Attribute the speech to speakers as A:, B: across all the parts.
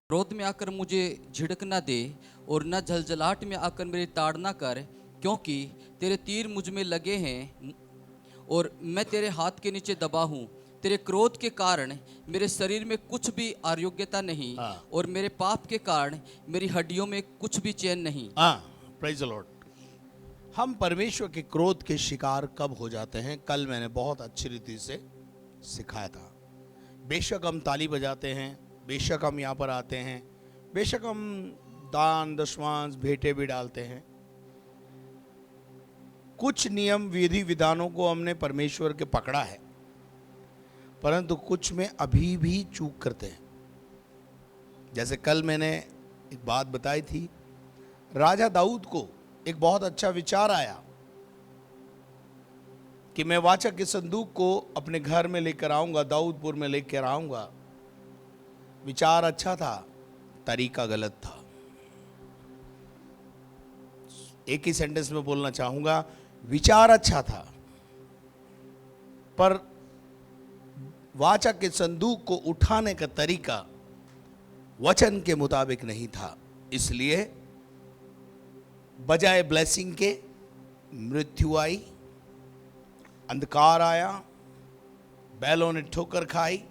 A: क्रोध में आकर मुझे झिड़क न दे और न झलझलाहट में आकर मेरी ताड़ न कर, क्योंकि तेरे तीर मुझ में लगे हैं और मैं तेरे हाथ के नीचे दबा हूँ। तेरे क्रोध के कारण मेरे शरीर में कुछ भी अयोग्यता नहीं,
B: हाँ।
A: और मेरे पाप के कारण मेरी हड्डियों में कुछ भी चैन नहीं।
B: हाँ, प्रेज द लॉर्ड। हम परमेश्वर के क्रोध के शिकार कब हो जाते हैं? कल मैंने बहुत अच्छी रीति से सिखाया था। बेशक हम ताली बजाते हैं, बेशक हम यहाँ पर आते हैं, बेशक हम दान दशमांश भेंटे भी डालते हैं, कुछ नियम विधि विधानों को हमने परमेश्वर के पकड़ा है, परंतु कुछ में अभी भी चूक करते हैं। जैसे कल मैंने एक बात बताई थी, राजा दाऊद को एक बहुत अच्छा विचार आया कि मैं वाचा के संदूक को अपने घर में लेकर आऊंगा, दाऊदपुर में लेकर आऊंगा। विचार अच्छा था, तरीका गलत था। एक ही सेंटेंस में बोलना चाहूंगा, विचार अच्छा था पर वाचा के संदूक को उठाने का तरीका वचन के मुताबिक नहीं था। इसलिए बजाय ब्लेसिंग के मृत्यु आई, अंधकार आया, बैलों ने ठोकर खाई,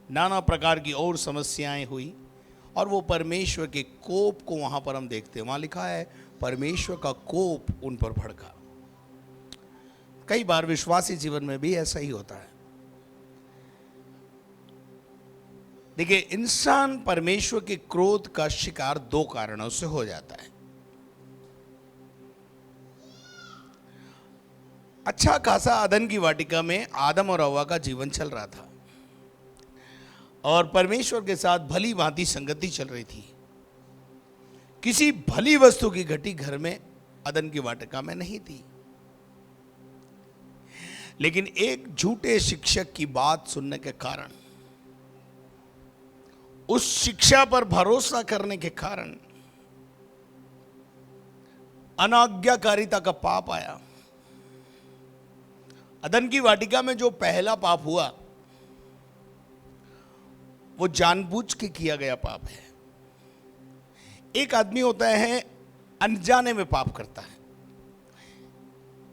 B: नाना प्रकार की और समस्याएं हुई, और वो परमेश्वर के कोप को वहां पर हम देखते हैं। वहां लिखा है परमेश्वर का कोप उन पर भड़का। कई बार विश्वासी जीवन में भी ऐसा ही होता है। देखिए, इंसान परमेश्वर के क्रोध का शिकार दो कारणों से हो जाता है। अच्छा खासा अदन की वाटिका में आदम और हव्वा का जीवन चल रहा था और परमेश्वर के साथ भली भांति संगति चल रही थी। किसी भली वस्तु की घटी घर में अदन की वाटिका में नहीं थी, लेकिन एक झूठे शिक्षक की बात सुनने के कारण, उस शिक्षा पर भरोसा करने के कारण अनाज्ञाकारिता का पाप आया। अदन की वाटिका में जो पहला पाप हुआ वो जानबूझ के किया गया पाप है। एक आदमी होता है अनजाने में पाप करता है,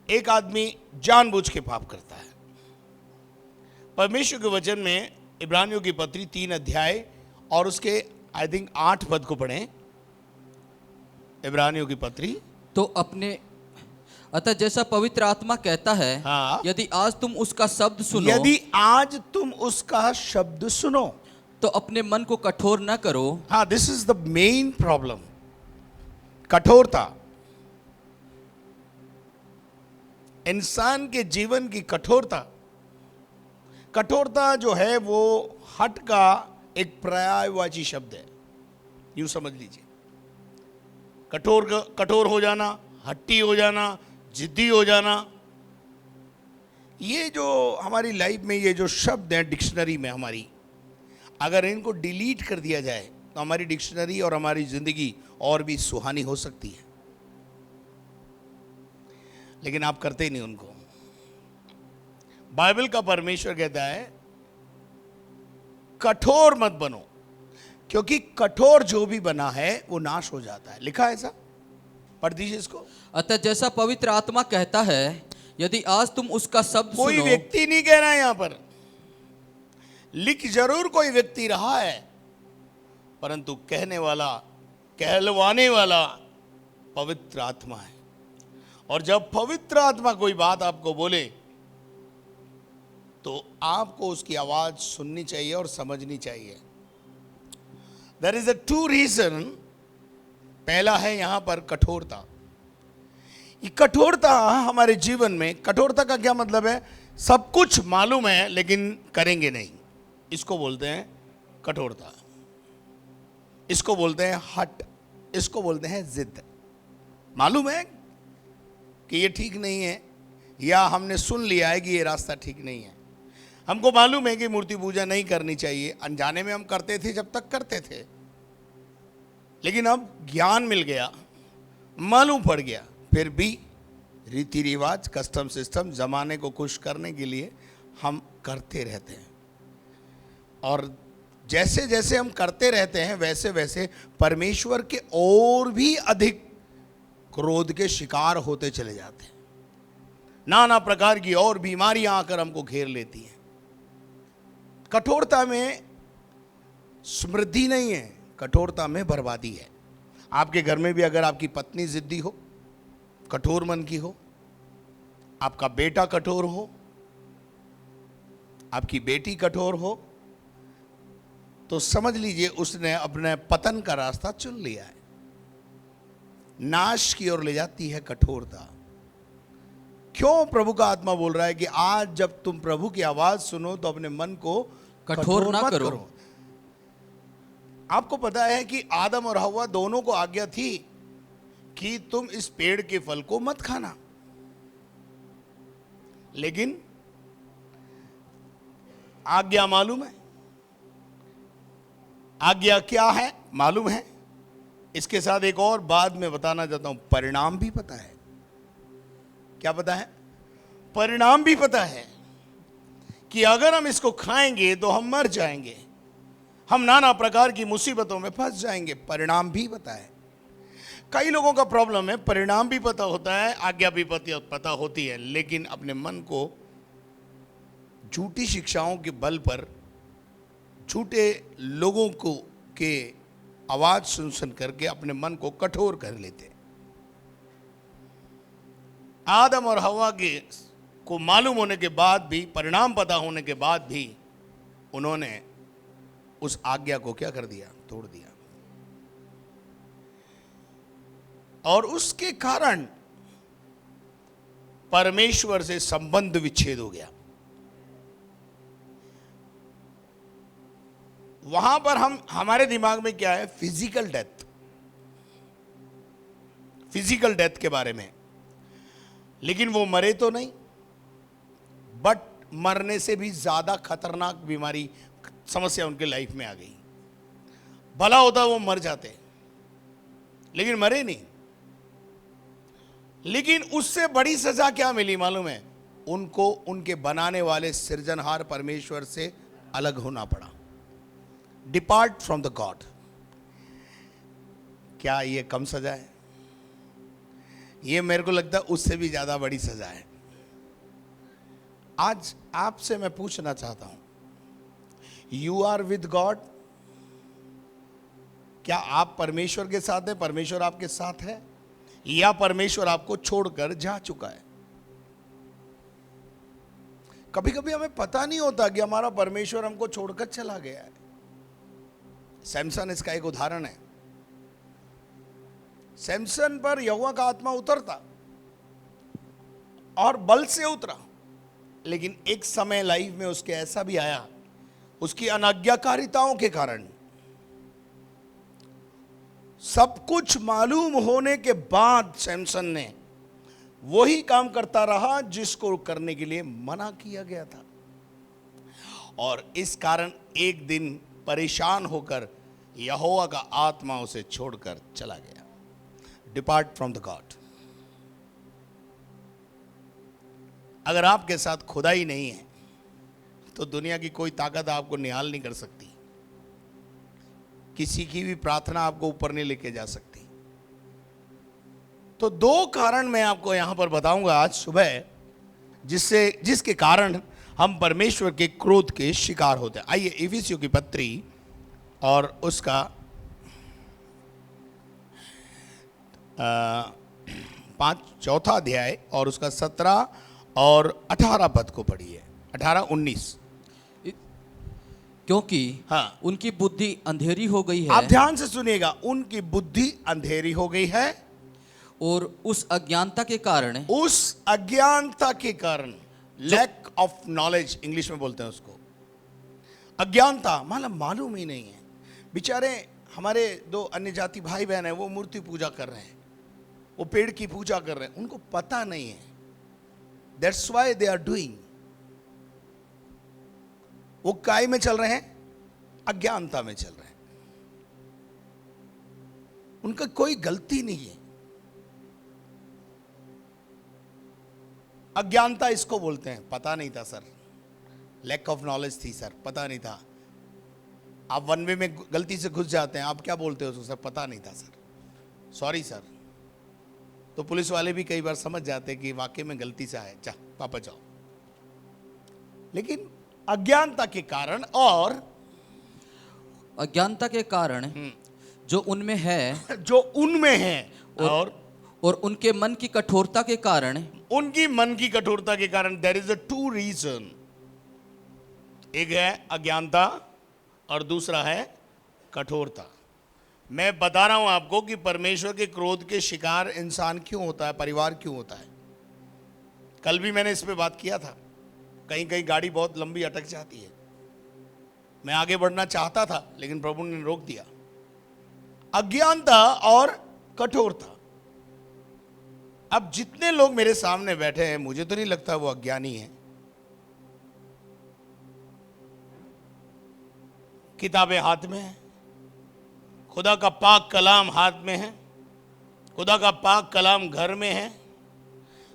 B: एक आदमी जानबूझ के पाप करता है। परमेश्वर के वचन में इब्रानियों की पत्री 3 अध्याय और उसके आई थिंक 8 पद को पढ़ें। इब्रानियों की पत्री।
A: तो अपने अतः जैसा पवित्र आत्मा कहता है,
B: हाँ।
A: यदि आज तुम उसका शब्द सुनो,
B: यदि आज तुम उसका शब्द सुनो,
A: तो अपने मन को कठोर न करो।
B: हाँ, this is the main problem, कठोरता। इंसान के जीवन की कठोरता, कठोरता जो है वो हट का एक पर्यायवाची शब्द है, यूं समझ लीजिए। कठोर हो जाना, हट्टी हो जाना, जिद्दी हो जाना, ये जो हमारी लाइफ में ये जो शब्द हैं डिक्शनरी में हमारी, अगर इनको डिलीट कर दिया जाए तो हमारी डिक्शनरी और हमारी जिंदगी और भी सुहानी हो सकती है, लेकिन आप करते ही नहीं उनको। बाइबल का परमेश्वर कहता है कठोर मत बनो, क्योंकि कठोर जो भी बना है वो नाश हो जाता है। लिखा है ऐसा, पढ़ दीजिए इसको।
A: अतः जैसा पवित्र आत्मा कहता है, यदि आज तुम उसका शब्द
B: कोई
A: सुनो।
B: व्यक्ति नहीं कह रहा है यहां पर, लिख जरूर कोई व्यक्ति रहा है, परंतु कहने वाला, कहलवाने वाला पवित्र आत्मा है। और जब पवित्र आत्मा कोई बात आपको बोले तो आपको उसकी आवाज सुननी चाहिए और समझनी चाहिए। There is a two reason. पहला है यहां पर कठोरता। ये कठोरता हमारे जीवन में, कठोरता का क्या मतलब है? सब कुछ मालूम है लेकिन करेंगे नहीं, इसको बोलते हैं कठोरता। इसको बोलते हैं हट, इसको बोलते हैं जिद। मालूम है कि ये ठीक नहीं है, या हमने सुन लिया है कि ये रास्ता ठीक नहीं है। हमको मालूम है कि मूर्ति पूजा नहीं करनी चाहिए, अनजाने में हम करते थे जब तक करते थे, लेकिन अब ज्ञान मिल गया, मालूम पड़ गया, फिर भी रीति रिवाज, कस्टम सिस्टम, जमाने को खुश करने के लिए हम करते रहते हैं। और जैसे जैसे हम करते रहते हैं वैसे वैसे परमेश्वर के और भी अधिक क्रोध के शिकार होते चले जाते हैं। नाना प्रकार की और बीमारियां आकर हमको घेर लेती हैं। कठोरता में समृद्धि नहीं है, कठोरता में बर्बादी है। आपके घर में भी अगर आपकी पत्नी जिद्दी हो, कठोर मन की हो, आपका बेटा कठोर हो, आपकी बेटी कठोर हो, तो समझ लीजिए उसने अपने पतन का रास्ता चुन लिया है। नाश की ओर ले जाती है कठोरता। क्यों प्रभु का आत्मा बोल रहा है कि आज जब तुम प्रभु की आवाज सुनो तो अपने मन को
A: कठोर ना
B: मत
A: करो।
B: आपको पता है कि आदम और हव्वा दोनों को आज्ञा थी कि तुम इस पेड़ के फल को मत खाना, लेकिन आज्ञा मालूम है, आज्ञा क्या है मालूम है। इसके साथ एक और बात मैं बताना चाहता हूं, परिणाम भी पता है। क्या पता है? परिणाम भी पता है कि अगर हम इसको खाएंगे तो हम मर जाएंगे, हम नाना प्रकार की मुसीबतों में फंस जाएंगे। परिणाम भी पता है। कई लोगों का प्रॉब्लम है, परिणाम भी पता होता है, आज्ञा भी पता होती है, लेकिन अपने मन को झूठी शिक्षाओं के बल पर, झूठे लोगों को के आवाज सुन सुन करके अपने मन को कठोर कर लेते। आदम और हव्वा के को मालूम होने के बाद भी, परिणाम पता होने के बाद भी उन्होंने उस आज्ञा को क्या कर दिया? तोड़ दिया। और उसके कारण परमेश्वर से संबंध विच्छेद हो गया। वहां पर हमारे दिमाग में क्या है? फिजिकल डेथ, फिजिकल डेथ के बारे में। लेकिन वो मरे तो नहीं, बट मरने से भी ज्यादा खतरनाक बीमारी, समस्या उनके लाइफ में आ गई। भला होता वो मर जाते, लेकिन मरे नहीं। लेकिन उससे बड़ी सजा क्या मिली मालूम है? उनको उनके बनाने वाले सृजनहार परमेश्वर से अलग होना पड़ा। Depart from the God. क्या ये कम सजा है? ये मेरे को लगता है उससे भी ज्यादा बड़ी सजा है। आज आपसे मैं पूछना चाहता हूं, यू आर विद गॉड? क्या आप परमेश्वर के साथ हैं? परमेश्वर आपके साथ है, या परमेश्वर आपको छोड़कर जा चुका है? कभी कभी हमें पता नहीं होता कि हमारा परमेश्वर हमको छोड़कर चला गया है। सैमसन इसका एक उदाहरण है। सैमसन पर यहोवा का आत्मा उतरता और बल से उतरा, लेकिन एक समय लाइफ में उसके ऐसा भी आया, उसकी अनाज्ञाकारिताओं के कारण, सब कुछ मालूम होने के बाद सैमसन ने वही काम करता रहा जिसको करने के लिए मना किया गया था। और इस कारण एक दिन परेशान होकर यहोवा का आत्मा उसे छोड़कर चला गया। Depart from the God. अगर आपके साथ खुदाई नहीं है तो दुनिया की कोई ताकत आपको निहाल नहीं कर सकती। किसी की भी प्रार्थना आपको ऊपर नहीं लेके जा सकती। तो दो कारण मैं आपको यहां पर बताऊंगा आज सुबह, जिसके कारण हम परमेश्वर के क्रोध के शिकार होते हैं। आइए इफिसियों की पत्री और उसका 4 अध्याय और उसका 17 और 18 पद को पढ़िए। 18-19।
A: क्योंकि
B: हाँ,
A: उनकी बुद्धि अंधेरी हो गई
B: आप
A: है,
B: ध्यान से सुनिएगा। उनकी बुद्धि अंधेरी हो गई है,
A: और उस अज्ञानता के कारण,
B: उस अज्ञानता के कारण, लैक ऑफ नॉलेज इंग्लिश में बोलते हैं उसको। अज्ञानता मतलब मालूम ही नहीं है। बेचारे हमारे 2 अन्य जाति भाई बहन हैं, वो मूर्ति पूजा कर रहे हैं, वो पेड़ की पूजा कर रहे हैं, उनको पता नहीं है। That's why they are doing. वो काय में चल रहे हैं? अज्ञानता में चल रहे हैं। उनका कोई गलती नहीं है। अज्ञानता इसको बोलते हैं। पता नहीं था सर, लैक ऑफ नॉलेज थी सर, पता नहीं था। आप वन वे में गलती से घुस जाते हैं, आप क्या बोलते हो? सर पता नहीं था सर, सॉरी सर। तो पुलिस वाले भी कई बार समझ जाते हैं कि वाकई में गलती से आए, जा वापस जाओ। लेकिन अज्ञानता के कारण और
A: अज्ञानता के कारण जो उनमें है,
B: जो उनमें है,
A: और उनके मन की कठोरता के कारण,
B: उनकी मन की कठोरता के कारण, there is a two reason. एक है अज्ञानता और दूसरा है कठोरता। मैं बता रहा हूं आपको कि परमेश्वर के क्रोध के शिकार इंसान क्यों होता है, परिवार क्यों होता है। कल भी मैंने इस पे बात किया था। कहीं कहीं गाड़ी बहुत लंबी अटक जाती है। मैं आगे बढ़ना चाहता था लेकिन प्रभु ने रोक दिया। अज्ञानता और कठोरता। अब जितने लोग मेरे सामने बैठे हैं, मुझे तो नहीं लगता वो अज्ञानी है। किताबें हाथ में है, खुदा का पाक कलाम हाथ में है, खुदा का पाक कलाम घर में है,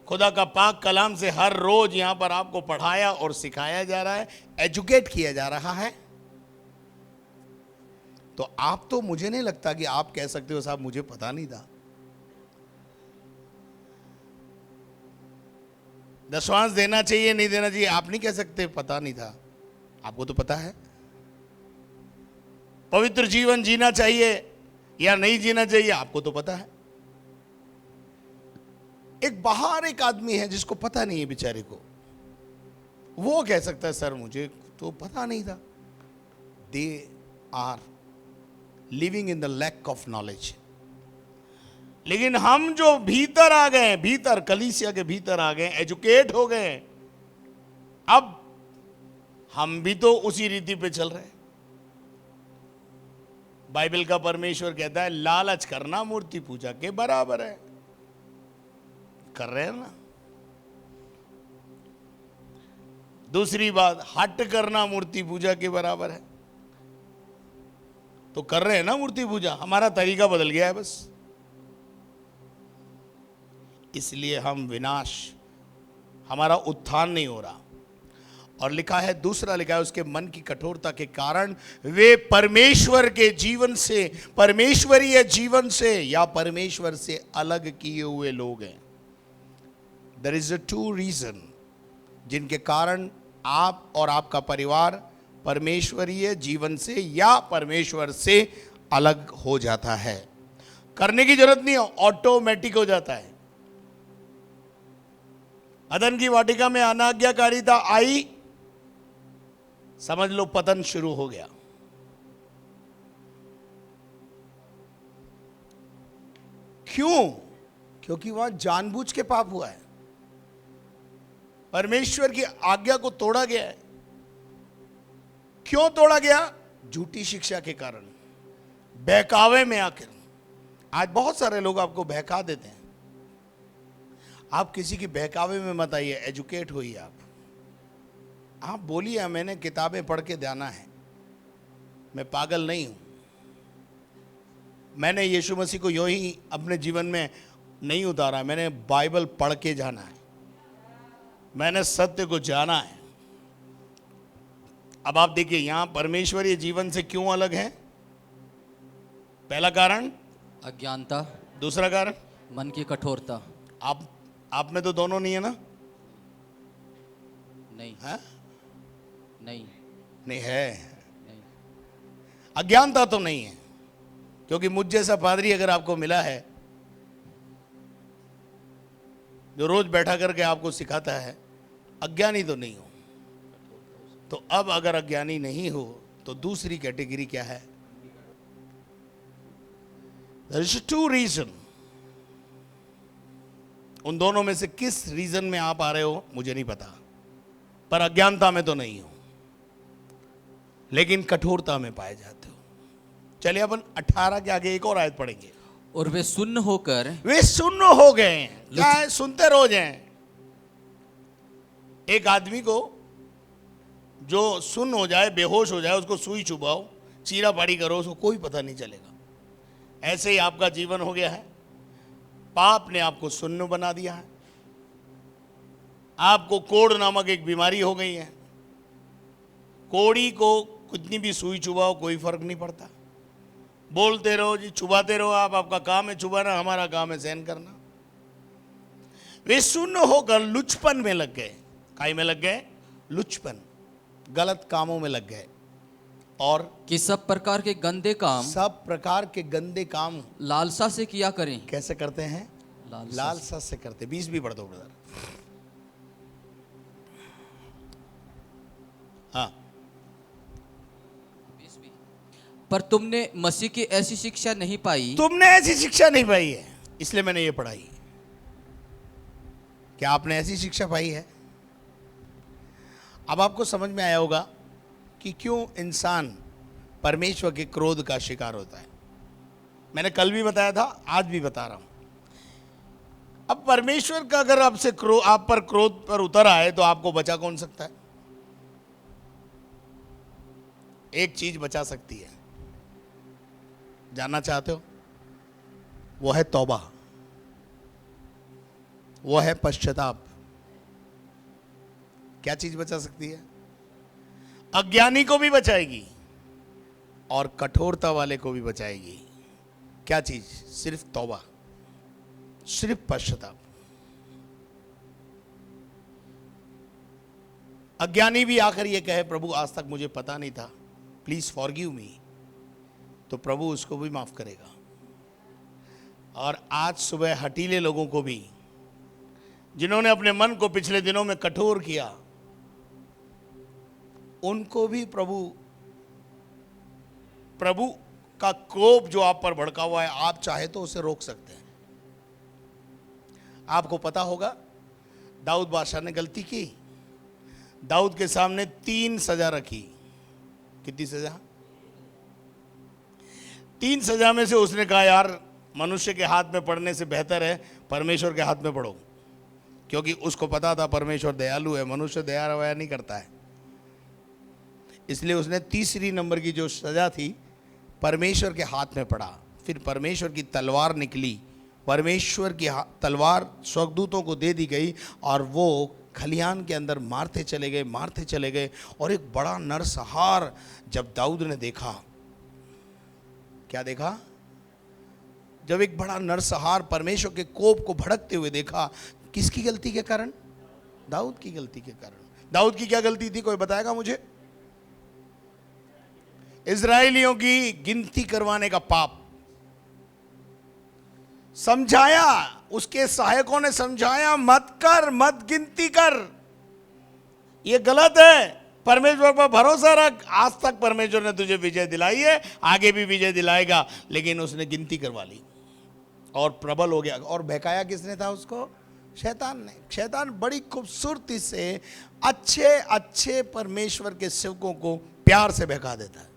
B: खुदा का पाक कलाम से हर रोज यहां पर आपको पढ़ाया और सिखाया जा रहा है, एजुकेट किया जा रहा है। तो आप तो, मुझे नहीं लगता कि आप कह सकते हो साहब मुझे पता नहीं था। दशवांश देना चाहिए नहीं देना चाहिए, आप नहीं कह सकते पता नहीं था, आपको तो पता है। पवित्र जीवन जीना चाहिए या नहीं जीना चाहिए, आपको तो पता है। एक बाहर एक आदमी है जिसको पता नहीं है बेचारे को, वो कह सकता है सर मुझे तो पता नहीं था। They are living in the lack of knowledge. लेकिन हम जो भीतर आ गए, भीतर कलीसिया के भीतर आ गए, एजुकेट हो गए, अब हम भी तो उसी रीति पे चल रहे हैं। बाइबल का परमेश्वर कहता है लालच करना मूर्ति पूजा के बराबर है। कर रहे हैं ना। दूसरी बात, हट करना मूर्ति पूजा के बराबर है। तो कर रहे हैं ना मूर्ति पूजा, हमारा तरीका बदल गया है बस। इसलिए हम विनाश, हमारा उत्थान नहीं हो रहा। और लिखा है, दूसरा लिखा है, उसके मन की कठोरता के कारण वे परमेश्वर के जीवन से, परमेश्वरीय जीवन से या परमेश्वर से अलग किए हुए लोग हैं। There is a two reason जिनके कारण आप और आपका परिवार परमेश्वरीय जीवन से या परमेश्वर से अलग हो जाता है। करने की जरूरत नहीं है, ऑटोमेटिक हो जाता है। अदन की वाटिका में अनाज्ञाकारिता आई, समझ लो पतन शुरू हो गया। क्यों? क्योंकि वहां जानबूझ के पाप हुआ है, परमेश्वर की आज्ञा को तोड़ा गया है। क्यों तोड़ा गया? झूठी शिक्षा के कारण, बहकावे में आकर। आज बहुत सारे लोग आपको बहका देते हैं। आप किसी की बहकावे में मत आइए, एजुकेट होइए। आप बोलिए मैंने किताबें पढ़ के जाना है, मैं पागल नहीं हूं। मैंने यीशु मसीह को यूं ही अपने जीवन में नहीं उतारा, मैंने बाइबल पढ़ के जाना है, मैंने सत्य को जाना है। अब आप देखिए यहां परमेश्वरीय जीवन से क्यों अलग है। पहला कारण
A: अज्ञानता,
B: दूसरा कारण
A: मन की कठोरता।
B: आप में तो दोनों नहीं है ना?
A: नहीं
B: है?
A: नहीं
B: है।
A: नहीं।
B: अज्ञानता तो नहीं है, क्योंकि मुझ जैसा पादरी अगर आपको मिला है जो रोज बैठा करके आपको सिखाता है, अज्ञानी तो नहीं हो। तो अब अगर अज्ञानी नहीं हो तो दूसरी कैटेगरी क्या है? There is two reason. उन दोनों में से किस रीजन में आप आ रहे हो मुझे नहीं पता, पर अज्ञानता में तो नहीं हो, लेकिन कठोरता में पाए जाते हो। चलिए अपन 18 के आगे एक और आयत पढ़ेंगे।
A: और वे सुन्न होकर,
B: वे सुन्न हो गए हैं। क्या है? सुनते रोज हैं। एक आदमी को जो सुन्न हो जाए, बेहोश हो जाए, उसको सुई चुबाओ, चीरा फाड़ी करो, उसको कोई पता नहीं चलेगा। ऐसे ही आपका जीवन हो गया है। पाप ने आपको सुन्न बना दिया है। आपको कोढ़ नामक एक बीमारी हो गई है। कोढ़ी को कितनी भी सुई चुबाओ कोई फर्क नहीं पड़ता। बोलते रहो जी, चुबाते रहो आप, आपका काम है चुबाना, हमारा काम है सहन करना। वे शून्य होकर लुचपन में लग गए। काई में लग गए? लुचपन, गलत कामों में लग गए। और
A: कि सब प्रकार के गंदे काम
B: सब प्रकार के गंदे काम
A: लालसा से किया करें।
B: कैसे करते हैं?
A: लालसा
B: लालसा से करते। 20 भी पढ़ दो ब्रदर। हाँ,
A: पर तुमने मसीह की ऐसी शिक्षा नहीं पाई।
B: तुमने ऐसी शिक्षा नहीं पाई है, इसलिए मैंने ये पढ़ाई। क्या आपने ऐसी शिक्षा पाई है? अब आपको समझ में आया होगा कि क्यों इंसान परमेश्वर के क्रोध का शिकार होता है। मैंने कल भी बताया था, आज भी बता रहा हूं। अब परमेश्वर का अगर आप पर क्रोध पर उतर आए तो आपको बचा कौन सकता है? एक चीज बचा सकती है, जानना चाहते हो? वो है तौबा, वो है पश्चाताप। क्या चीज बचा सकती है? अज्ञानी को भी बचाएगी और कठोरता वाले को भी बचाएगी। क्या चीज? सिर्फ तौबा, सिर्फ पश्चाताप। अज्ञानी भी आकर ये कहे, प्रभु आज तक मुझे पता नहीं था, प्लीज फॉरगिव मी, तो प्रभु उसको भी माफ करेगा। और आज सुबह हठीले लोगों को भी, जिन्होंने अपने मन को पिछले दिनों में कठोर किया, उनको भी प्रभु का कोप जो आप पर भड़का हुआ है, आप चाहे तो उसे रोक सकते हैं। आपको पता होगा दाऊद बादशाह ने गलती की। दाऊद के सामने 3 सजा रखी। कितनी सजा? 3 सजा में से उसने कहा, यार मनुष्य के हाथ में पड़ने से बेहतर है परमेश्वर के हाथ में पड़ो, क्योंकि उसको पता था परमेश्वर दयालु है, मनुष्य दया रवैया नहीं करता है। इसलिए उसने तीसरी नंबर की जो सजा थी परमेश्वर के हाथ में पड़ा। फिर परमेश्वर की तलवार निकली, परमेश्वर की तलवार स्वर्गदूतों को दे दी गई और वो खलिहान के अंदर मारते चले गए। और एक बड़ा नरसंहार जब दाऊद ने देखा, क्या देखा? जब एक बड़ा नरसंहार परमेश्वर के कोप को भड़कते हुए देखा, किसकी गलती के कारण? दाऊद की गलती के कारण। दाऊद की क्या गलती थी, कोई बताएगा मुझे? इजरायलियों की गिनती करवाने का पाप। समझाया, उसके सहायकों ने समझाया, मत कर, मत गिनती कर, ये गलत है, परमेश्वर पर भरोसा रख। आज तक परमेश्वर ने तुझे विजय दिलाई है, आगे भी विजय दिलाएगा। लेकिन उसने गिनती करवा ली और प्रबल हो गया। और बहकाया किसने था उसको? शैतान ने। शैतान बड़ी खूबसूरती से अच्छे परमेश्वर के सेवकों को प्यार से बहका देता है,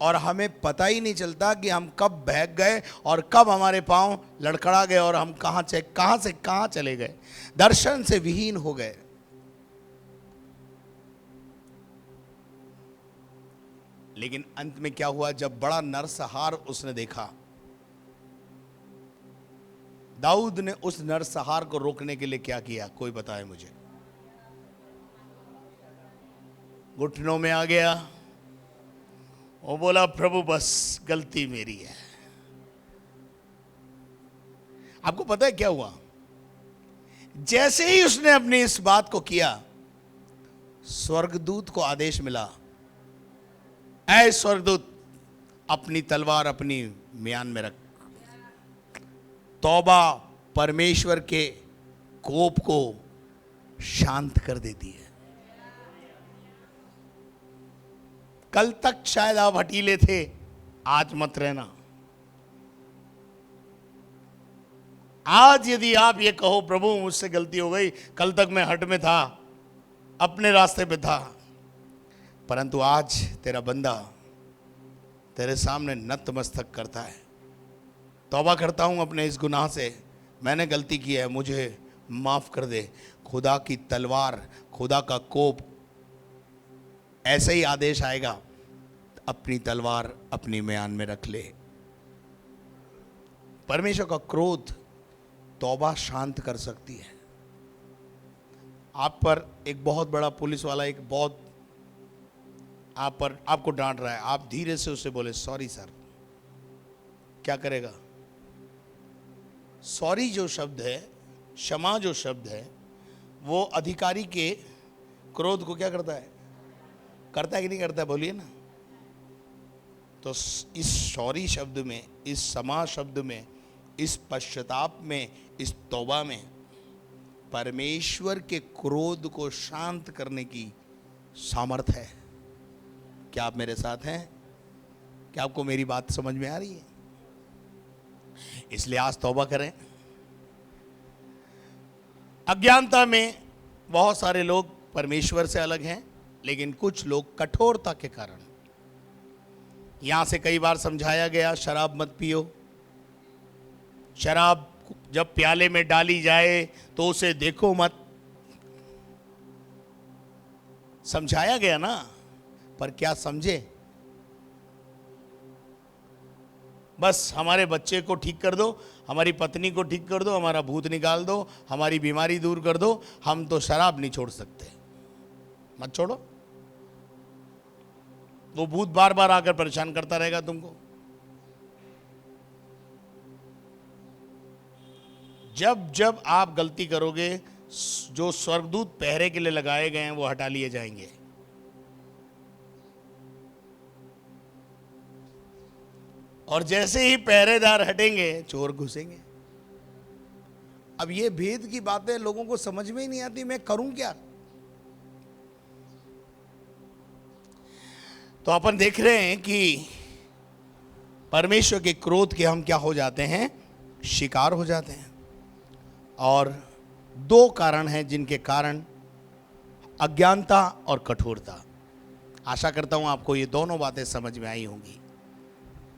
B: और हमें पता ही नहीं चलता कि हम कब बहक गए और कब हमारे पांव लड़खड़ा गए और हम कहां से कहां चले गए, दर्शन से विहीन हो गए। लेकिन अंत में क्या हुआ? जब बड़ा नरसंहार उसने देखा, दाऊद ने उस नरसंहार को रोकने के लिए क्या किया? कोई बताए मुझे। घुटनों में आ गया, वो बोला, प्रभु बस गलती मेरी है। आपको पता है क्या हुआ? जैसे ही उसने अपनी इस बात को किया, स्वर्गदूत को आदेश मिला, ऐ स्वर्गदूत, अपनी तलवार अपनी म्यान में रख। तौबा परमेश्वर के कोप को शांत कर देती है। कल तक शायद आप हठीले थे, आज मत रहना। आज यदि आप ये कहो, प्रभु मुझसे गलती हो गई, कल तक मैं हट में था, अपने रास्ते पे था, परंतु आज तेरा बंदा तेरे सामने नतमस्तक करता है। तौबा करता हूं अपने इस गुनाह से, मैंने गलती की है, मुझे माफ कर दे। खुदा की तलवार, खुदा का कोप, ऐसे ही आदेश आएगा, अपनी तलवार अपनी म्यान में रख ले। परमेश्वर का क्रोध तौबा शांत कर सकती है। आप पर एक बहुत बड़ा पुलिस वाला एक बहुत आपको डांट रहा है, आप धीरे से उससे बोले सॉरी सर, क्या करेगा? सॉरी जो शब्द है, क्षमा जो शब्द है, वो अधिकारी के क्रोध को क्या करता है? करता है कि नहीं करता है? बोलिए ना। तो इस सॉरी शब्द में, इस क्षमा शब्द में, इस पश्चाताप में, इस तौबा में परमेश्वर के क्रोध को शांत करने की सामर्थ है। क्या आप मेरे साथ हैं? क्या आपको मेरी बात समझ में आ रही है? इसलिए आज तौबा करें। अज्ञानता में बहुत सारे लोग परमेश्वर से अलग हैं, लेकिन कुछ लोग कठोरता के कारण, यहां से कई बार समझाया गया शराब मत पियो, शराब जब प्याले में डाली जाए तो उसे देखो मत, समझाया गया ना, पर क्या समझे? बस हमारे बच्चे को ठीक कर दो, हमारी पत्नी को ठीक कर दो, हमारा भूत निकाल दो, हमारी बीमारी दूर कर दो, हम तो शराब नहीं छोड़ सकते। मत छोड़ो, वो भूत बार बार आकर परेशान करता रहेगा तुमको। जब जब आप गलती करोगे, जो स्वर्गदूत पहरे के लिए लगाए गए हैं वो हटा लिए जाएंगे। और जैसे ही पहरेदार हटेंगे, चोर घुसेंगे। अब ये भेद की बातें लोगों को समझ में ही नहीं आती, मैं करूं क्या? तो अपन देख रहे हैं कि परमेश्वर के क्रोध के हम क्या हो जाते हैं? शिकार हो जाते हैं। और दो कारण हैं जिनके कारण, अज्ञानता और कठोरता। आशा करता हूं आपको ये दोनों बातें समझ में आई होंगी।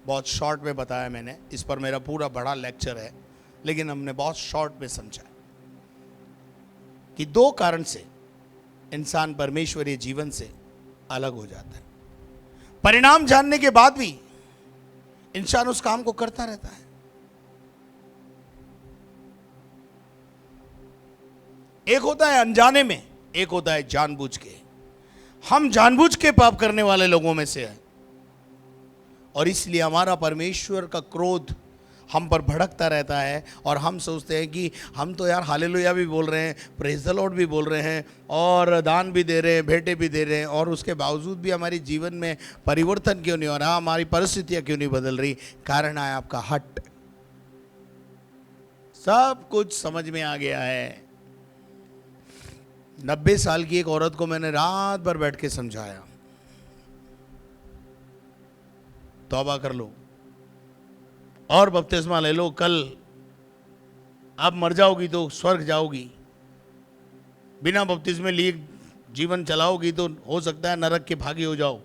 B: बहुत शॉर्ट में बताया मैंने, इस पर मेरा पूरा बड़ा लेक्चर है, लेकिन हमने बहुत शॉर्ट में समझा कि दो कारण से इंसान परमेश्वरीय जीवन से अलग हो जाता है। परिणाम जानने के बाद भी इंसान उस काम को करता रहता है। एक होता है अनजाने में, एक होता है जानबूझ के। हम जानबूझ के पाप करने वाले लोगों में से हैं, और इसलिए हमारा परमेश्वर का क्रोध हम पर भड़कता रहता है। और हम सोचते हैं कि हम तो यार हालेलुया भी बोल रहे हैं, प्रेज द लॉर्ड भी बोल रहे हैं, और दान भी दे रहे हैं, भेंटे भी दे रहे हैं, और उसके बावजूद भी हमारी जीवन में परिवर्तन क्यों नहीं हो रहा? हमारी परिस्थितियां क्यों नहीं बदल रही? कारण है आपका हट। सब कुछ समझ में आ गया है। 90 साल की एक औरत को मैंने रात भर बैठ के समझाया, तौबा कर लो और बपतिस्मा ले लो, कल आप मर जाओगी तो स्वर्ग जाओगी, बिना बपतिस्मे लिए जीवन चलाओगी तो हो सकता है नरक के भागी हो जाओ।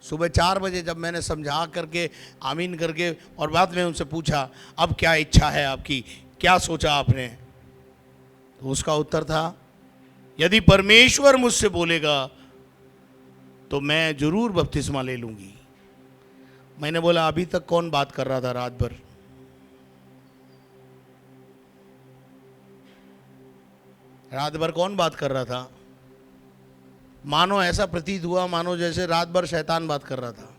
B: सुबह 4 बजे जब मैंने समझा करके, आमीन करके, और बाद में उनसे पूछा अब क्या इच्छा है आपकी, क्या सोचा आपने, तो उसका उत्तर था यदि परमेश्वर मुझसे बोलेगा तो मैं जरूर बपतिस्मा ले लूंगी। मैंने बोला अभी तक कौन बात कर रहा था रात भर? रात भर कौन बात कर रहा था? मानो ऐसा प्रतीत हुआ मानो जैसे रात भर शैतान बात कर रहा था,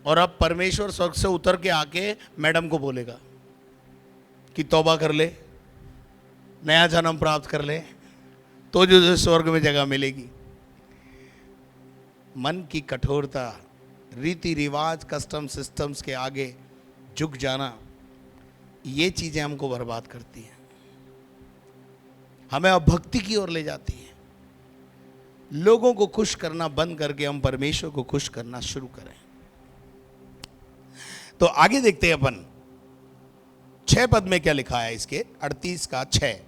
B: और अब परमेश्वर स्वर्ग से उतर के आके मैडम को बोलेगा कि तौबा कर ले, नया जन्म प्राप्त कर ले, तो जो स्वर्ग में जगह मिलेगी। मन की कठोरता, रीति रिवाज, कस्टम सिस्टम्स के आगे झुक जाना, ये चीजें हमको बर्बाद करती हैं, हमें अभक्ति की ओर ले जाती है। लोगों को खुश करना बंद करके हम परमेश्वर को खुश करना शुरू करें। तो आगे देखते हैं अपन 6 पद में क्या लिखा है इसके, 38 का 6।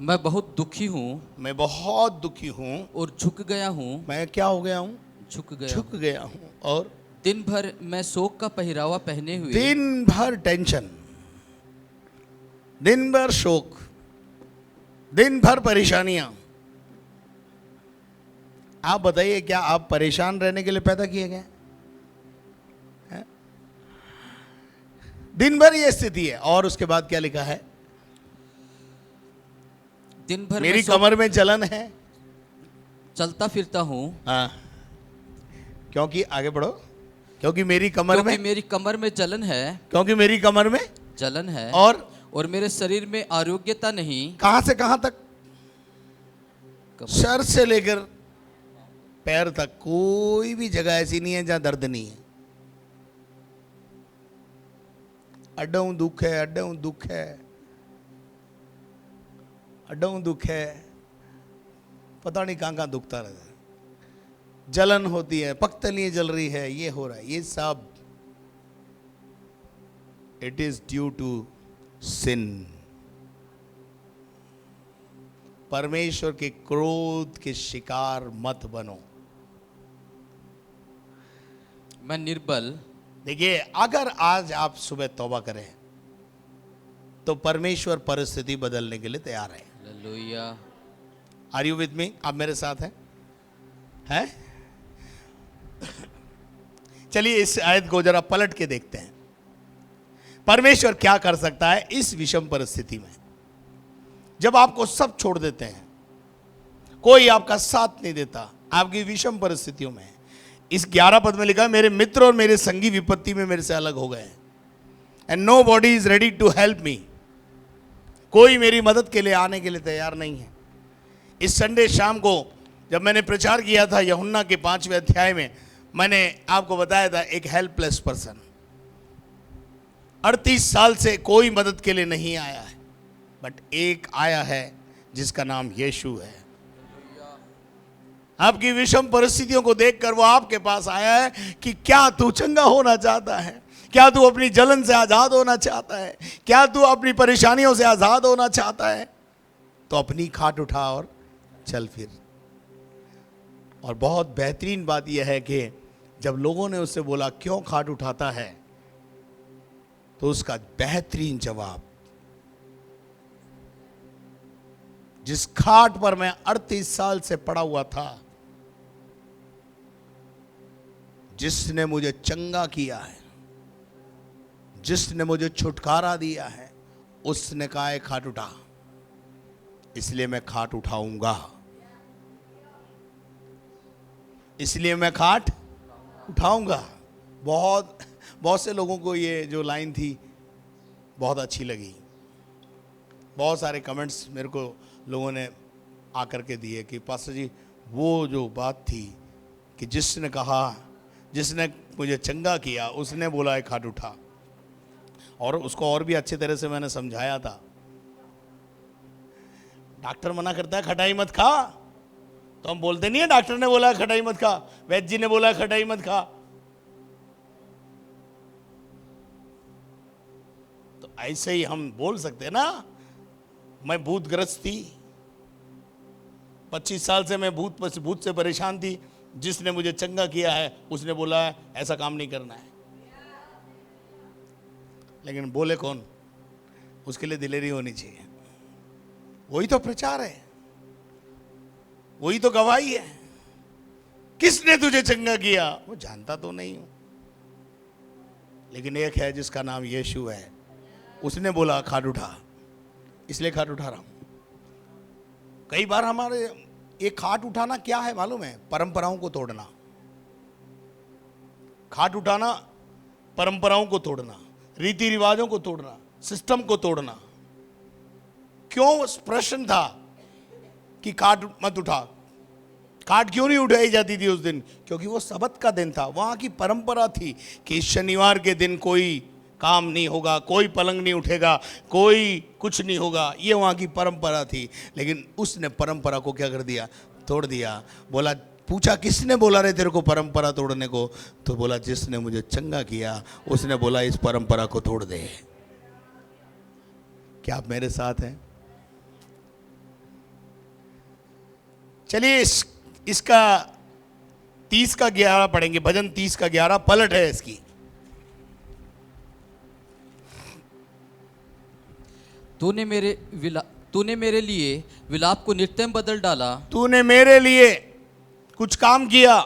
A: मैं बहुत दुखी हूँ,
B: मैं बहुत दुखी हूं
A: और झुक गया हूँ।
B: मैं क्या हो गया हूं?
A: झुक
B: गया हूं। और
A: दिन भर मैं शोक का पहरावा पहने हुए,
B: दिन भर टेंशन, दिन भर शोक, दिन भर परेशानियां। आप बताइए, क्या आप परेशान रहने के लिए पैदा किए गए हैं? दिन भर ये स्थिति है। और उसके बाद क्या लिखा है?
A: दिन भर
B: मेरी कमर में जलन है,
A: चलता फिरता हूँ,
B: हाँ, क्योंकि आगे बढ़ो, क्योंकि मेरी कमर
A: क्योंकि
B: में,
A: मेरी कमर में जलन है,
B: क्योंकि मेरी कमर में
A: जलन है,
B: और
A: मेरे शरीर में आरोग्यता नहीं।
B: कहां से कहां तक?
A: कमर।
B: सर से लेकर पैर तक कोई भी जगह ऐसी नहीं है जहां दर्द नहीं है। अड्डों दुख है, अड्डों दुख है, अड्डों दुख है, पता नहीं कहां कहां दुखता रहता है। जलन होती है, पख्तलियां जल रही है, ये हो रहा है, ये सब it is due to sin. परमेश्वर के क्रोध के शिकार मत बनो।
A: मैं निर्बल।
B: देखिए, अगर आज आप सुबह तौबा करें तो परमेश्वर परिस्थिति बदलने के लिए तैयार है।
A: Hallelujah.
B: Are you with me? आप मेरे साथ हैं? हैं? चलिए इस आयत को जरा पलट के देखते हैं। परमेश्वर क्या कर सकता है इस विषम परिस्थिति में, जब आपको सब छोड़ देते हैं, कोई आपका साथ नहीं देता, आपकी विषम परिस्थितियों में। इस 11 पद में लिखा है, मेरे मित्र और मेरे संगी विपत्ति में मेरे से अलग हो गए and nobody is ready to help me. कोई मेरी मदद के लिए आने के लिए तैयार नहीं है। इस संडे शाम को जब मैंने प्रचार किया था यूहन्ना के 5वें अध्याय में, मैंने आपको बताया था एक हेल्पलेस पर्सन 38 साल से कोई मदद के लिए नहीं आया है, बट एक आया है जिसका नाम यीशु है। आपकी विषम परिस्थितियों को देखकर वो आपके पास आया है कि क्या तू चंगा होना चाहता है? क्या तू अपनी जलन से आजाद होना चाहता है? क्या तू अपनी परेशानियों से आजाद होना चाहता है? तो अपनी खाट उठा और चल फिर। और बहुत बेहतरीन बात यह है कि जब लोगों ने उससे बोला क्यों खाट उठाता है, तो उसका बेहतरीन जवाब, जिस खाट पर मैं 38 साल से पड़ा हुआ था, जिसने मुझे चंगा किया है, जिसने मुझे छुटकारा दिया है, उसने कहा है खाट उठा, इसलिए मैं खाट उठाऊंगा, इसलिए मैं खाट उठाऊंगा। बहुत से लोगों को ये जो लाइन थी बहुत अच्छी लगी। बहुत सारे कमेंट्स मेरे को लोगों ने आकर के दिए कि पास्टर जी, वो जो बात थी कि जिसने कहा, जिसने मुझे चंगा किया, उसने बोला है खाट उठा, और उसको और भी अच्छी तरह से मैंने समझाया था। डॉक्टर मना करता है खटाई मत खा, तो हम बोलते नहीं है डॉक्टर ने बोला है खटाई मत खा, वैद्य जी ने बोला है खटाई मत खा। तो ऐसे ही हम बोल सकते हैं ना, मैं भूतग्रस्त थी, 25 साल से मैं भूत से परेशान थी, जिसने मुझे चंगा किया है उसने बोला है ऐसा काम नहीं करना है। लेकिन बोले कौन? उसके लिए दिलेरी होनी चाहिए। वही तो प्रचार है, वही तो गवाही है। किसने तुझे चंगा किया? वो जानता तो नहीं हूं, लेकिन एक है जिसका नाम यीशु है, उसने बोला खाट उठा, इसलिए खाट उठा रहा हूं। कई बार हमारे ये खाट उठाना क्या है मालूम है? परंपराओं को तोड़ना। खाट उठाना परंपराओं को तोड़ना, रीति रिवाजों को तोड़ना, सिस्टम को तोड़ना। क्यों प्रश्न था कि खाट मत उठा? खाट क्यों नहीं उठाई जाती थी उस दिन? क्योंकि वो सबत का दिन था। वहां की परंपरा थी कि शनिवार के दिन कोई काम नहीं होगा, कोई पलंग नहीं उठेगा, कोई कुछ नहीं होगा, ये वहाँ की परंपरा थी। लेकिन उसने परंपरा को क्या कर दिया? तोड़ दिया। बोला, पूछा किसने बोला रे तेरे को परंपरा तोड़ने को? तो बोला जिसने मुझे चंगा किया, उसने बोला इस परंपरा को तोड़ दे। क्या आप मेरे साथ हैं? चलिए इसका 30 का 11 पढ़ेंगे। भजन 30 का 11 पलट है इसकी।
A: तूने मेरे लिए विलाप को नृत्य में बदल डाला।
B: तूने मेरे लिए कुछ काम किया,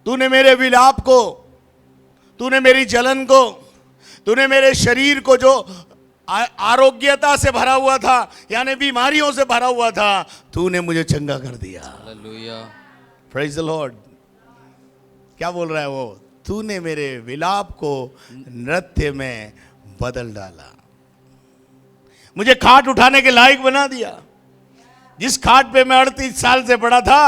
B: तूने मेरे विलाप को, तूने मेरी जलन को, तूने मेरे शरीर को जो आरोग्यता से भरा हुआ था, यानी बीमारियों से भरा हुआ था, तूने मुझे चंगा कर दिया।
A: हालेलुया।
B: Praise the Lord. क्या बोल रहा है वो? तूने मेरे विलाप को नृत्य में बदल डाला, मुझे खाट उठाने के लायक बना दिया। जिस खाट पे मैं 38 साल से पड़ा था,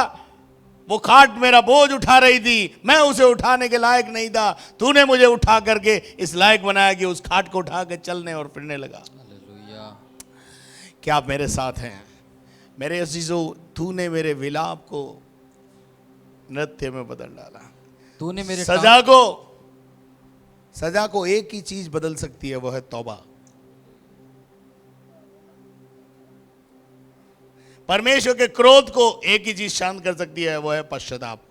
B: वो खाट मेरा बोझ उठा रही थी, मैं उसे उठाने के लायक नहीं था। तूने मुझे उठा करके इस लायक बनाया कि उस खाट को उठा के चलने और फिरने लगा।
A: हालेलुया।
B: क्या आप मेरे साथ हैं? मेरे अजीजों, तूने मेरे विलाप को नृत्य में बदल डाला।
A: तूने मेरे
B: सजा को एक ही चीज बदल सकती है, वो है तौबा। परमेश्वर के क्रोध को एक ही चीज शांत कर सकती है, वो है पश्चाताप।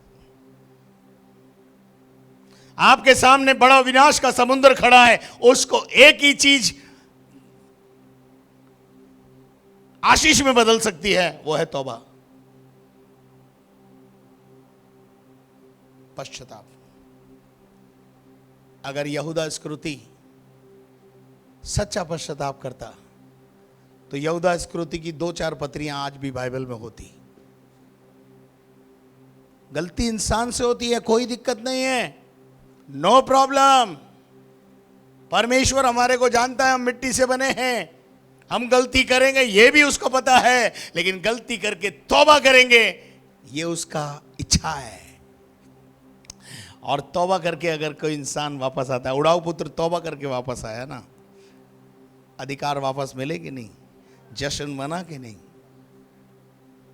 B: आपके सामने बड़ा विनाश का समुद्र खड़ा है, उसको एक ही चीज आशीष में बदल सकती है, वो है तौबा, पश्चाताप। अगर यहूदा इस्करियोती सच्चा पश्चाताप करता तो यहूदा इस्करियोती की 2-4 पत्रियां आज भी बाइबल में होती। गलती इंसान से होती है, कोई दिक्कत नहीं है, नो प्रॉब्लम। परमेश्वर हमारे को जानता है, हम मिट्टी से बने हैं, हम गलती करेंगे ये भी उसको पता है, लेकिन गलती करके तौबा करेंगे ये उसका इच्छा है। और तौबा करके अगर कोई इंसान वापस आता है, उड़ाऊ पुत्र तौबा करके वापस आया ना, अधिकार वापस मिले कि नहीं? जश्न मना कि नहीं?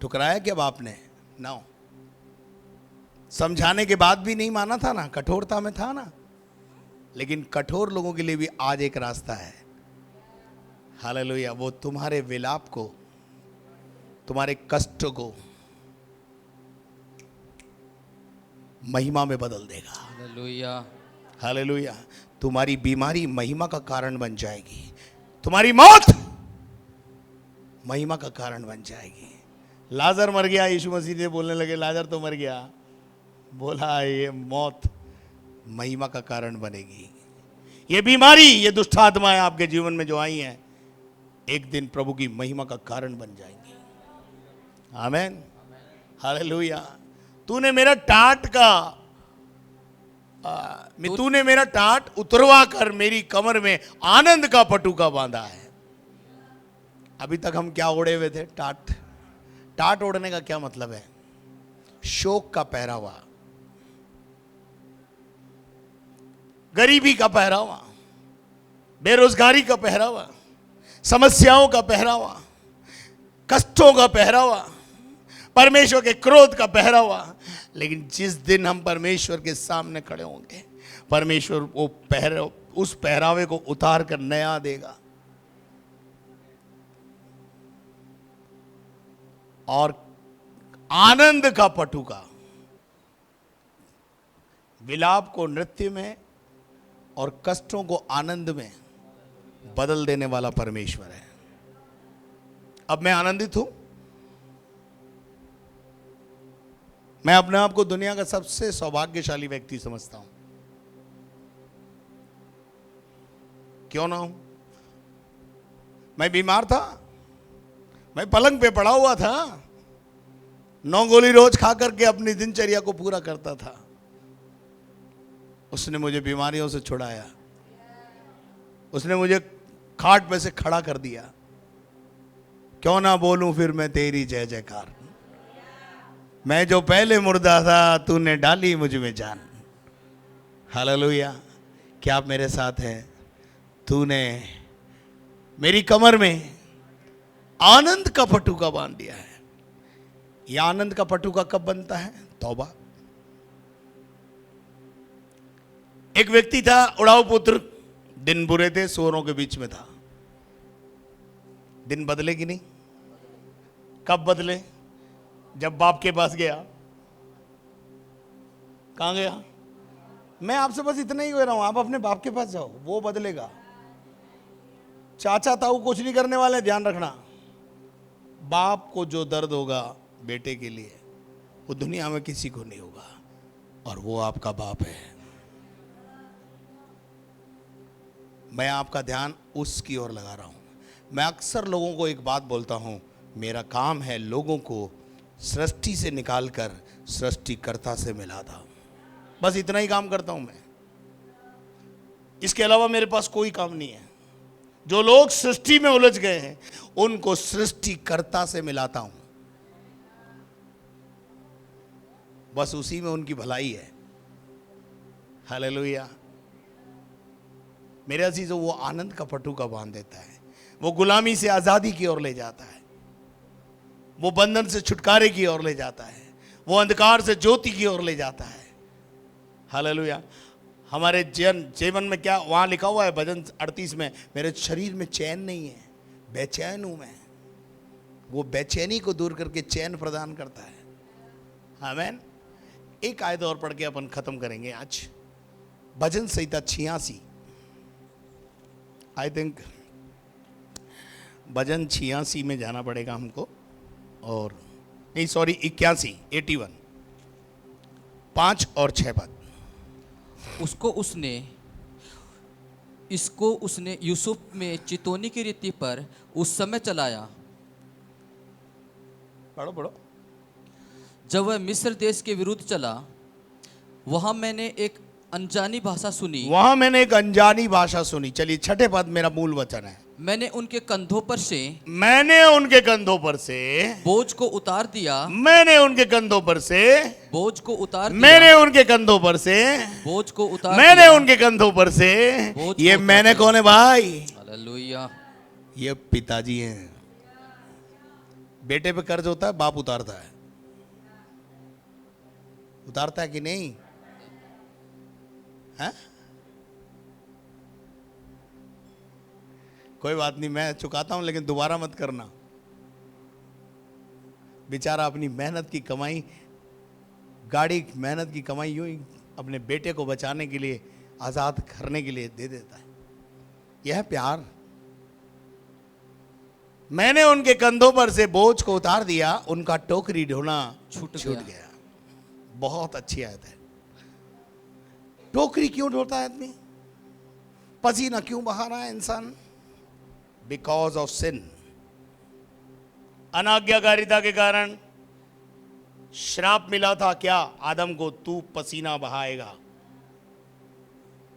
B: ठुकराया क्या बाप ने? ना, समझाने के बाद भी नहीं माना था ना, कठोरता में था ना। लेकिन कठोर लोगों के लिए भी आज एक रास्ता है। हालेलुया। वो तुम्हारे विलाप को, तुम्हारे कष्ट को महिमा में बदल देगा।
A: हालेलुया।
B: हालेलुया। तुम्हारी बीमारी महिमा का कारण बन जाएगी, तुम्हारी मौत महिमा का कारण बन जाएगी। लाजर मर गया, यीशु मसीह ने बोलने लगे लाजर तो मर गया, बोला ये मौत महिमा का कारण बनेगी। ये बीमारी, ये दुष्ट आत्माएं आपके जीवन में जो आई हैं, एक दिन प्रभु की महिमा का कारण बन जाएंगी। आमीन। हालेलुया। तूने मेरा टाट उतरवा कर मेरी कमर में आनंद का पटुका बांधा है। अभी तक हम क्या ओढ़े हुए थे? टाट ओढ़ने का क्या मतलब है? शोक का पहरावा, गरीबी का पहरावा, बेरोजगारी का पहरावा, समस्याओं का पहरावा, कष्टों का पहरावा, परमेश्वर के क्रोध का पहरावा। लेकिन जिस दिन हम परमेश्वर के सामने खड़े होंगे, परमेश्वर वो उस पहरावे को उतार कर नया देगा। और आनंद का पटुका, विलाप को नृत्य में और कष्टों को आनंद में बदल देने वाला परमेश्वर है। अब मैं आनंदित हूं। मैं अपने आप को दुनिया का सबसे सौभाग्यशाली व्यक्ति समझता हूं। क्यों ना हूं? मैं बीमार था, मैं पलंग पे पड़ा हुआ था, 9 गोली रोज खा करके अपनी दिनचर्या को पूरा करता था। उसने मुझे बीमारियों से छुड़ाया, उसने मुझे खाट पे से खड़ा कर दिया। क्यों ना बोलूं फिर मैं तेरी जय जयकार। मैं जो पहले मुर्दा था, तूने डाली मुझ में जान। हालेलुया। क्या आप मेरे साथ हैं? तूने मेरी कमर में आनंद का पटुका बांध दिया है। यह आनंद का पटुका कब बनता है? तौबा। एक व्यक्ति था, उड़ाऊ पुत्र, दिन बुरे थे, सूअरों के बीच में था। दिन बदले कि नहीं? कब बदले? जब बाप के पास गया। कहां गया? मैं आपसे बस इतना ही कह रहा हूं, आप अपने बाप के पास जाओ, वो बदलेगा। चाचा ताऊ कुछ नहीं करने वाले, ध्यान रखना। बाप को जो दर्द होगा बेटे के लिए, वो दुनिया में किसी को नहीं होगा, और वो आपका बाप है। मैं आपका ध्यान उसकी ओर लगा रहा हूं। मैं अक्सर लोगों को एक बात बोलता हूं, मेरा काम है लोगों को सृष्टि से निकालकर सृष्टिकर्ता से मिलाता हूं। बस इतना ही काम करता हूं मैं, इसके अलावा मेरे पास कोई काम नहीं है। जो लोग सृष्टि में उलझ गए हैं उनको सृष्टिकर्ता से मिलाता हूं, बस उसी में उनकी भलाई है। हालेलुया। मेरे अजीजों, वो आनंद का पटुका बांध देता है, वो गुलामी से आजादी की ओर ले जाता है, वो बंधन से छुटकारे की ओर ले जाता है, वो अंधकार से ज्योति की ओर ले जाता है। हालेलुया। हमारे जीवन में क्या वहां लिखा हुआ है भजन 38 में, मेरे शरीर में चैन नहीं है, बेचैन हूं मैं। वो बेचैनी को दूर करके चैन प्रदान करता है। आमीन। एक आयत और पढ़ के अपन खत्म करेंगे आज। भजन संहिता 86, आई थिंक भजन 86 में जाना पड़ेगा हमको, और नहीं सॉरी 81 5 और 6 पद।
A: इसको उसने यूसुफ में चितौनी की रीति पर उस समय चलाया
B: पढ़ो पढ़ो।
A: जब वह मिस्र देश के विरुद्ध चला, वहां मैंने एक अनजानी भाषा सुनी। चलिए 6ठे पद मेरा मूल वचन है। मैंने उनके कंधों पर से बोझ को उतार दिया।
B: मैंने उनके कंधों पर से
A: बोझ को उतार दिया।
B: मैंने उनके कंधों पर से
A: बोझ को उतार
B: मैंने
A: दिया।
B: उनके कंधों पर से
A: बोझ
B: ये
A: को
B: मैंने
A: उतार
B: कौन है भाई?
A: हालेलुया।
B: ये पिताजी हैं। बेटे पे कर्ज होता है, बाप उतारता है। उतारता है कि नहीं? है? कोई बात नहीं, मैं चुकाता हूं, लेकिन दोबारा मत करना। बेचारा अपनी मेहनत की कमाई, गाड़ी मेहनत की कमाई यूं ही अपने बेटे को बचाने के लिए, आजाद करने के लिए दे देता है। यह है प्यार। मैंने उनके कंधों पर से बोझ को उतार दिया, उनका टोकरी ढोना छूट गया। बहुत अच्छी आयत है। टोकरी क्यों ढोता है आदमी? पसीना क्यों बहा रहा है इंसान? Because of sin. अनाज्ञाकारिता के कारण श्राप मिला था क्या आदम को? तू पसीना बहाएगा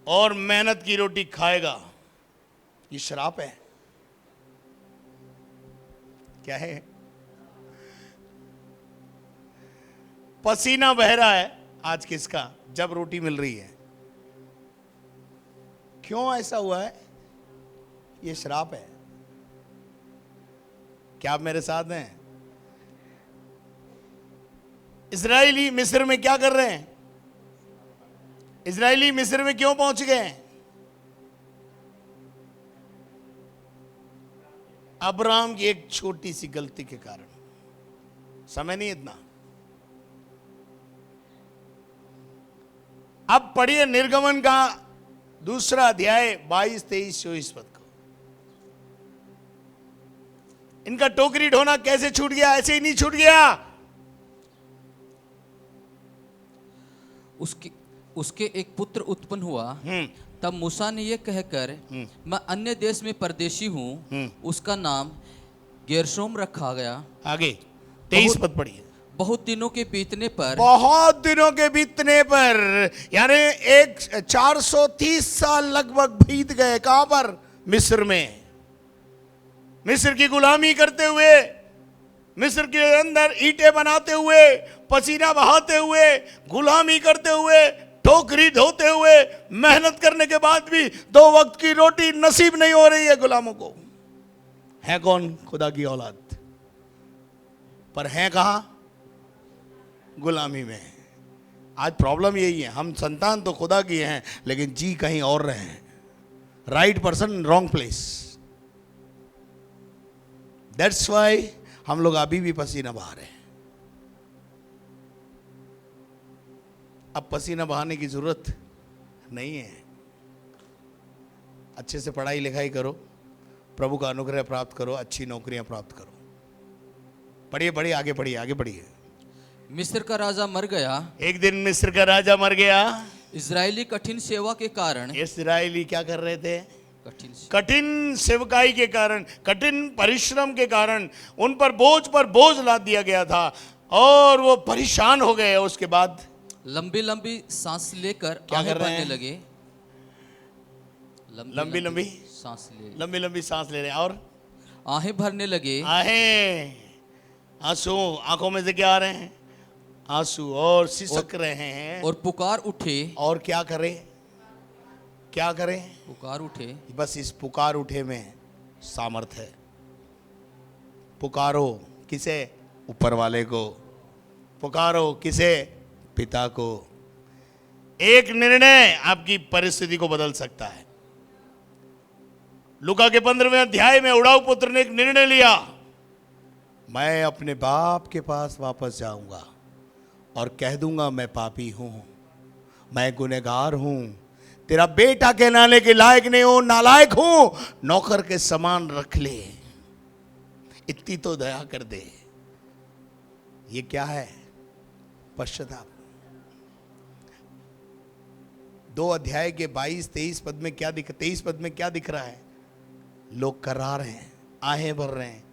B: और मेहनत की रोटी खाएगा। ये श्राप है। क्या है? पसीना बह रहा है आज किसका? जब रोटी मिल रही है। क्यों ऐसा हुआ है? ये श्राप है। क्या आप मेरे साथ हैं? इजरायली मिस्र में क्या कर रहे हैं? इजरायली मिस्र में क्यों पहुंच गए? अब्राहम की एक छोटी सी गलती के कारण। समय नहीं इतना। अब पढ़िए निर्गमन का 2 अध्याय 22, 23, 24 पद को। इनका टोकरी ढोना कैसे छूट गया? ऐसे ही नहीं छूट गया।
A: उसके एक पुत्र उत्पन्न हुआ। तब मूसा ने यह कहकर, मैं अन्य देश में परदेशी हूं, उसका नाम गेरशोम रखा गया।
B: आगे 23 पद पढ़िए।
A: बहुत दिनों के बीतने पर
B: यानी 430 साल लगभग बीत गए। कहां पर? मिस्र में। मिस्र की गुलामी करते हुए, मिस्र के अंदर ईंटें बनाते हुए, पसीना बहाते हुए, गुलामी करते हुए, टोकरी ढोते हुए, मेहनत करने के बाद भी 2 वक्त की रोटी नसीब नहीं हो रही है गुलामों को। है कौन? खुदा की औलाद। पर है कहां? गुलामी में। आज प्रॉब्लम यही है, हम संतान तो खुदा की हैं, लेकिन जी कहीं और रहे हैं। Right person, wrong place. That's why हम लोग अभी भी पसीना बहा रहे हैं। अब पसीना बहाने की जरूरत नहीं है। अच्छे से पढ़ाई लिखाई करो, प्रभु का अनुग्रह प्राप्त करो, अच्छी नौकरियां प्राप्त करो। पढ़िए पढ़िए, आगे पढ़िए, आगे पढ़िए।
A: मिस्र का राजा मर गया।
B: एक दिन मिस्र का राजा मर गया।
A: इजरायली कठिन सेवा के कारण।
B: इजरायली क्या कर रहे थे?
A: कठिन
B: सेवकाई के कारण, कठिन परिश्रम के कारण उन पर बोझ लाद दिया गया था। और वो परेशान हो गए। उसके बाद
A: लंबी लंबी सांस लेकर
B: क्या
A: आहें
B: कर रहे
A: भरने
B: हैं?
A: लगे।
B: लंबी लंबी
A: सांस ले
B: लंबी लंबी सांस ले रहे हैं और
A: आहें भरने लगे।
B: आहें, आंसू आंखों में से क्या आ रहे हैं? आंसू, और सिसक रहे हैं।
A: और पुकार उठे।
B: और क्या करें? क्या करें?
A: पुकार उठे।
B: बस इस पुकार उठे में सामर्थ है। पुकारो किसे? ऊपर वाले को। पुकारो किसे? पिता को। एक निर्णय आपकी परिस्थिति को बदल सकता है। लूका के 15वें अध्याय में उड़ाऊ पुत्र ने एक निर्णय लिया, मैं अपने बाप के पास वापस जाऊंगा और कह दूंगा मैं पापी हूं, मैं गुनहगार हूं, तेरा बेटा कहलाने के लायक नहीं हूं, नालायक हूं, नौकर के समान रख ले, इतनी तो दया कर दे। ये क्या है? पश्चाताप। 2 अध्याय के 22-23 पद में क्या 23 पद में क्या दिख रहा है? लोग करार हैं, आहें भर रहे हैं,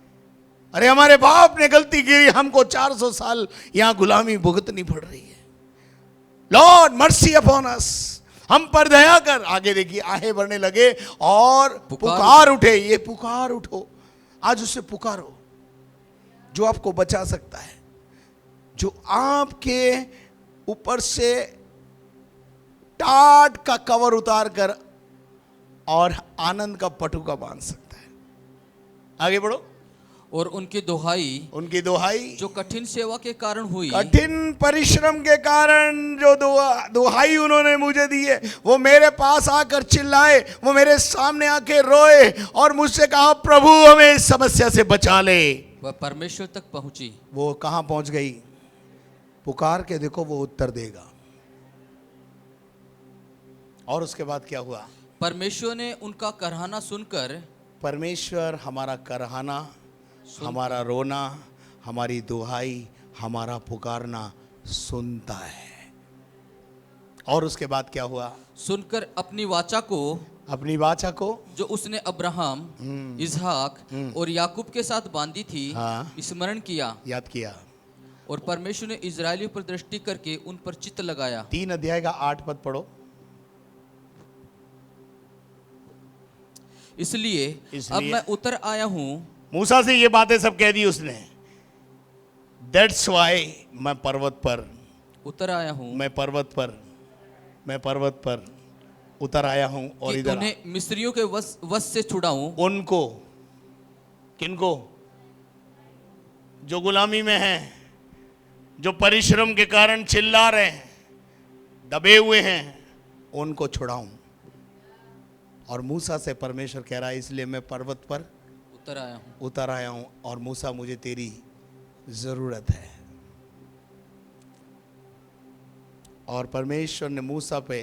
B: अरे हमारे बाप ने गलती की, हमको 400 साल यहां गुलामी भुगतनी पड़ रही है, लॉर्ड मर्सी अपॉन अस, हम पर दया कर। आगे देखिए, आहें भरने लगे और पुकार उठे। ये पुकार उठो, आज उसे पुकारो जो आपको बचा सकता है, जो आपके ऊपर से टाट का कवर उतार कर और आनंद का पटुका बांध सकता है। आगे बढ़ो।
A: और उनकी दुहाई
B: जो
A: कठिन सेवा के कारण हुई,
B: कठिन परिश्रम के कारण जो दुहाई उन्होंने मुझे दी है, वो मेरे पास आकर चिल्लाए, वो मेरे सामने आके रोए और मुझसे कहा प्रभु हमें इस समस्या से बचा ले।
A: वह परमेश्वर तक पहुंची।
B: वो कहां पहुंच गई? पुकार के देखो, वो उत्तर देगा। और उसके बाद क्या हुआ?
A: परमेश्वर ने उनका कराहना सुनकर,
B: परमेश्वर हमारा कराहना, हमारा रोना, हमारी दुहाई, हमारा पुकारना सुनता है। और उसके बाद क्या हुआ?
A: सुनकर अपनी वाचा को जो उसने अब्राहम, इसहाक और याकूब के साथ बांधी थी,
B: हाँ।
A: स्मरण किया,
B: याद किया।
A: और परमेश्वर ने इजरायलियों पर दृष्टि करके उन पर चित्त लगाया।
B: 3 अध्याय का 8 पद पढ़ो।
A: इसलिए अब मैं उतर आया हूं।
B: मूसा से ये बातें सब कह दी उसने। दैट्स वाई मैं पर्वत पर
A: उतर आया हूं,
B: मैं पर्वत पर उतर आया हूं और
A: कि
B: इधर
A: उन्हें मिस्रियों के वश से छुड़ाऊं।
B: उनको, किनको? जो गुलामी में हैं, जो परिश्रम के कारण चिल्ला रहे हैं, दबे हुए हैं, उनको छुड़ाऊं। और मूसा से परमेश्वर कह रहा है, इसलिए मैं पर्वत पर उतर आया हूं और मूसा मुझे तेरी जरूरत है। और परमेश्वर ने मूसा पे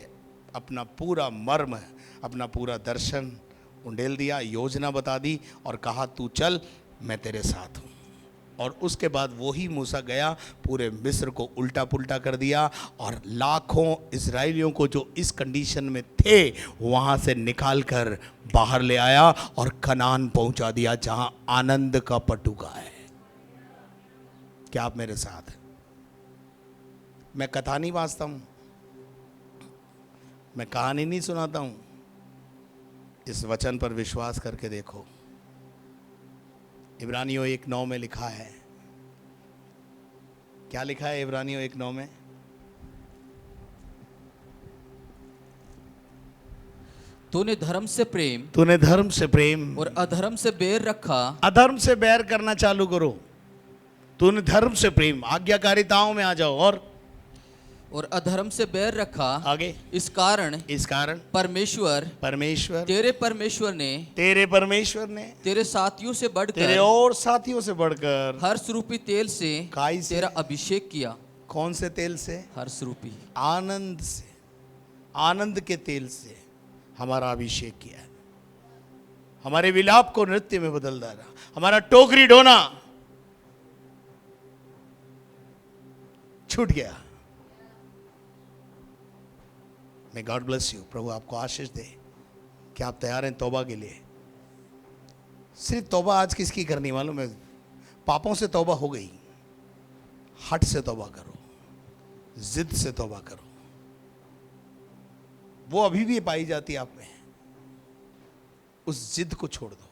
B: अपना पूरा मर्म, अपना पूरा दर्शन उंडेल दिया, योजना बता दी और कहा तू चल, मैं तेरे साथ हूं। और उसके बाद वही मूसा गया, पूरे मिस्र को उल्टा पुल्टा कर दिया और लाखों इजराइलियों को जो इस कंडीशन में थे वहां से निकाल कर बाहर ले आया और कनान पहुंचा दिया, जहां आनंद का पटुका है। क्या आप मेरे साथ हैं? मैं कथा नहीं बांधता हूं, मैं कहानी नहीं सुनाता हूं। इस वचन पर विश्वास करके देखो। इब्रानियों 1:9 में लिखा है, क्या लिखा है इब्रानियों 1:9 में?
A: तूने धर्म से प्रेम और अधर्म से बैर रखा।
B: अधर्म से बैर करना चालू करो। तूने धर्म से प्रेम, आज्ञाकारिताओं में आ जाओ। और
A: अधर्म से बैर रखा।
B: आगे,
A: इस कारण परमेश्वर तेरे परमेश्वर ने तेरे साथियों से बढ़कर,
B: तेरे और साथियों से बढ़कर
A: हर्ष रूपी तेल से तेरा अभिषेक किया।
B: कौन से तेल से?
A: हर्ष रूपी,
B: आनंद से, आनंद के तेल से हमारा अभिषेक किया। हमारे विलाप को नृत्य में बदल डाला, हमारा टोकरी ढोना छूट गया। मैं गॉड ब्लेस यू, प्रभु आपको आशीष दे। क्या आप तैयार हैं तौबा के लिए? सिर्फ तौबा आज किसकी करनी मालूम है? पापों से तौबा हो गई, हट से तौबा करो, जिद से तौबा करो। वो अभी भी पाई जाती है आप में, उस जिद को छोड़ दो।